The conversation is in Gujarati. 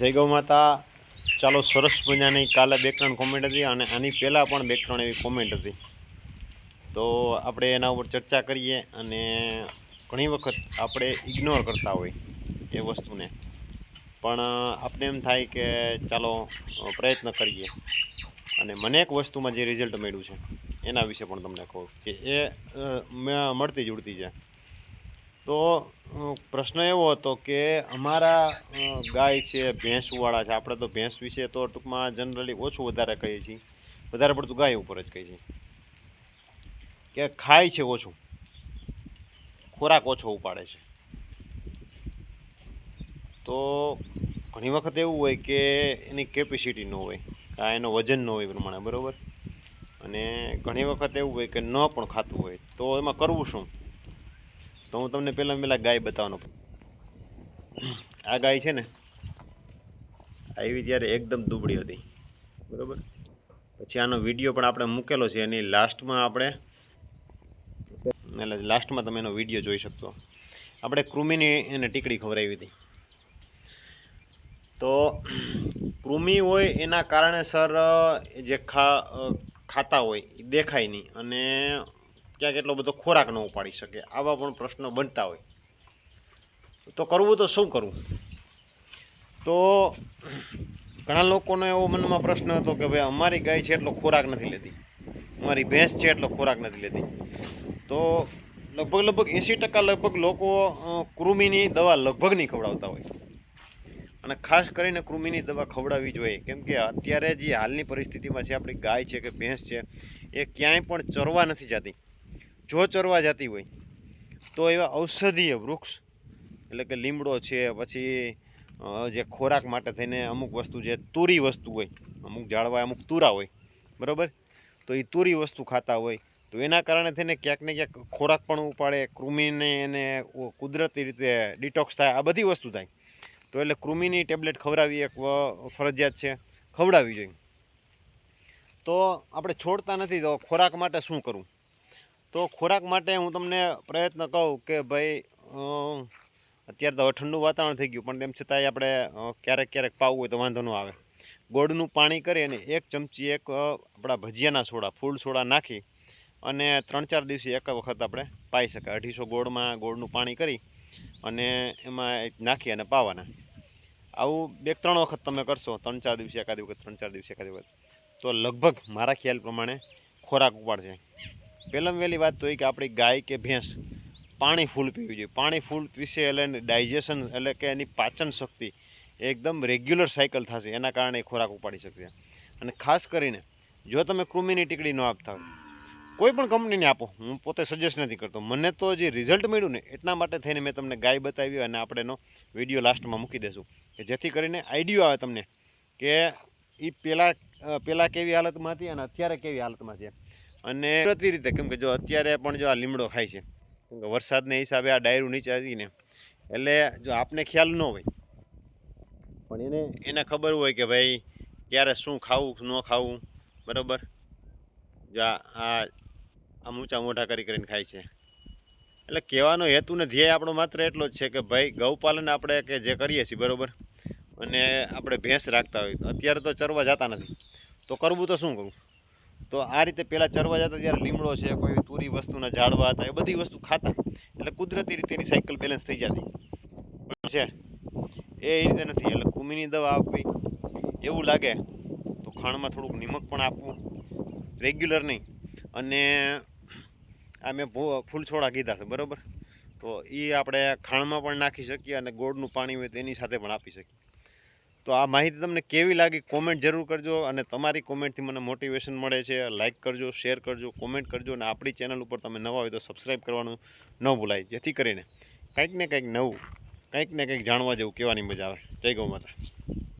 જય ગૌ માતા। ચાલો સરસ મજાની કાલે 2-3 કોમેન્ટ હતી અને આની પહેલાં પણ 2-3 એવી કોમેન્ટ હતી, તો આપણે એના ઉપર ચર્ચા કરીએ। અને ઘણી વખત આપણે ઇગ્નોર કરતા હોય એ વસ્તુને, પણ આપણે એમ થાય કે ચાલો પ્રયત્ન કરીએ। અને મને એક વસ્તુમાં જે રિઝલ્ટ મળ્યું છે એના વિશે પણ તમને કહું કે એ મળતી જુળતી છે। તો પ્રશ્ન એવો હતો કે અમારા ગાય છે, ભેંસવાળા છે, આપણે તો ભેંસ વિશે તો ટૂંકમાં જનરલી ઓછું વધારે કહીએ છીએ, વધારે પડતું ગાય ઉપર જ કહીએ છીએ કે ખાય છે ઓછું, ખોરાક ઓછો ઉપાડે છે। તો ઘણી વખત એવું હોય કે એની કેપેસિટી ન હોય, કાં એનો વજન ન હોય પ્રમાણે, બરાબર। અને ઘણી વખત એવું હોય કે ન પણ ખાતું હોય, તો એમાં કરવું શું? તો હું તમને પહેલાં ગાય બતાવવાનો। આ ગાય છે ને, આવી ત્યારે એકદમ દુબળી હતી, બરાબર। પછી આનો વિડીયો પણ આપણે મૂકેલો છે, એની લાસ્ટમાં તમે એનો વિડીયો જોઈ શકશો। આપણે કૃમિની એને ટીકડી ખવડાવી હતી। તો કૃમિ હોય એના કારણેસર જે ખાતા હોય એ દેખાય નહીં, અને ક્યાંક એટલો બધો ખોરાક ન ઉપાડી શકે, આવા પણ પ્રશ્નો બનતા હોય। તો કરવું તો શું કરવું? તો ઘણા લોકોનો એવો મનમાં પ્રશ્ન હતો કે ભાઈ અમારી ગાય છે એટલો ખોરાક નથી લેતી, અમારી ભેંસ છે એટલો ખોરાક નથી લેતી। તો લગભગ 80% લોકો કૃમિની દવા લગભગ નહીં ખવડાવતા હોય, અને ખાસ કરીને કૃમિની દવા ખવડાવવી જોઈએ, કેમ કે અત્યારે જે હાલની પરિસ્થિતિમાં છે, આપણી ગાય છે કે ભેંસ છે એ ક્યાંય પણ ચરવા નથી જતી। જો ચરવા જતી હોય તો એવા ઔષધીય વૃક્ષ, એટલે કે લીમડો છે, પછી જે ખોરાક માટે થઈને અમુક વસ્તુ જે તુરી વસ્તુ હોય, અમુક ઝાડવા અમુક તુરા હોય, બરાબર, તો એ તુરી વસ્તુ ખાતા હોય, તો એના કારણે થઈને ક્યાંક ને ક્યાંક ખોરાક પણ ઉપાડે, કૃમિને એને કુદરતી રીતે ડિટોક્સ થાય, આ બધી વસ્તુ થાય। તો એટલે કૃમિની ટેબ્લેટ ખવડાવવી એક ફરજિયાત છે, ખવડાવવી જોઈએ। તો આપણે છોડતા નથી, તો ખોરાક માટે શું કરવું? તો ખોરાક માટે હું તમને પ્રયત્ન કહું કે ભાઈ અત્યારે તો ઠંડુ વાતાવરણ થઈ ગયું, પણ તેમ છતાંય આપણે ક્યારેક પાવું હોય તો વાંધો ન આવે। ગોળનું પાણી કરી અને 1 ચમચી આપણા ભજીયાના સોડા, ફૂલ સોડા નાખી અને 3-4 દિવસે એક વખત આપણે પાઈ શકાય। 250 ગોળનું પાણી કરી અને એમાં નાખી અને પાવાના। આવું 2-3 વખત તમે કરશો, 3-4 દિવસે એકાદી વખત, 3-4 દિવસે એકાદી વખત, તો લગભગ મારા ખ્યાલ પ્રમાણે ખોરાક ઉપાડશે। પહેલાં વહેલી વાત તો એ કે આપણી ગાય કે ભેંસ પાણી ફૂલ પીવું જોઈએ। પાણી ફૂલ પીશે એટલે ડાયજેશન, એટલે કે એની પાચન શક્તિ એકદમ રેગ્યુલર સાયકલ થશે, એના કારણે ખોરાક ઉપાડી શકશે। અને ખાસ કરીને જો તમે કૃમિની ટીકડી ન આપતા હોય, કોઈ પણ કંપનીને આપો, હું પોતે સજેસ્ટ નથી કરતો, મને તો જે રિઝલ્ટ મળ્યું ને એટલા માટે થઈને મેં તમને ગાય બતાવી, અને આપણે એનો વિડીયો લાસ્ટમાં મૂકી દઈશું કે જેથી કરીને આઈડિયો આવે તમને કે એ પહેલાં કેવી હાલતમાં હતી અને અત્યારે કેવી હાલતમાં છે। અને કુદરતી રીતે, કેમ કે જો અત્યારે પણ જો આ લીમડો ખાય છે, કેમ કે વરસાદને હિસાબે આ ડાયરું નીચે આવી ને, એટલે જો આપને ખ્યાલ ન હોય, પણ એને ખબર હોય કે ભાઈ ક્યારે શું ખાવું ન ખાવું, બરાબર, જો આ ઊંચા મોઢા કરીને ખાય છે। એટલે કહેવાનો હેતુ ને ધ્યેય આપણો માત્ર એટલો જ છે કે ભાઈ ગૌપાલન આપણે કે જે કરીએ છીએ, બરાબર, અને આપણે ભેંસ રાખતા હોય, અત્યારે તો ચરવા જતા નથી, તો કરવું તો શું કરવું? તો આ રીતે પહેલાં ચરવા જતા ત્યારે લીમડો છે, કોઈ તુરી વસ્તુના ઝાડવા હતા, એ બધી વસ્તુ ખાતા, એટલે કુદરતી રીતે એની સાયકલ બેલેન્સ થઈ જતી છે। એ રીતે નથી, એટલે કૃમિની દવા આપવી, એવું લાગે તો ખાણમાં થોડુંક નિમક પણ આપવું, રેગ્યુલર નહીં। અને આ મેં ફૂલ છોડા કીધા છે, બરાબર, તો એ આપણે ખાણમાં પણ નાખી શકીએ, અને ગોળનું પાણી હોય તો એની સાથે પણ આપી શકીએ। તો આ માહિતી તમને કેવી લાગી કોમેન્ટ જરૂર કરજો, અને તમારી કોમેન્ટથી મને મોટિવેશન મળે છે। લાઇક કરજો, શેર કરજો, કોમેન્ટ કરજો, અને આપણી ચેનલ ઉપર તમે નવા હોય તો સબસ્ક્રાઈબ કરવાનું ન ભૂલાય, જેથી કરીને કંઈક ને કંઈક નવું, કંઈક ને કંઈક જાણવા જેવું કહેવાની મજા આવે। જય ગૌ માતા।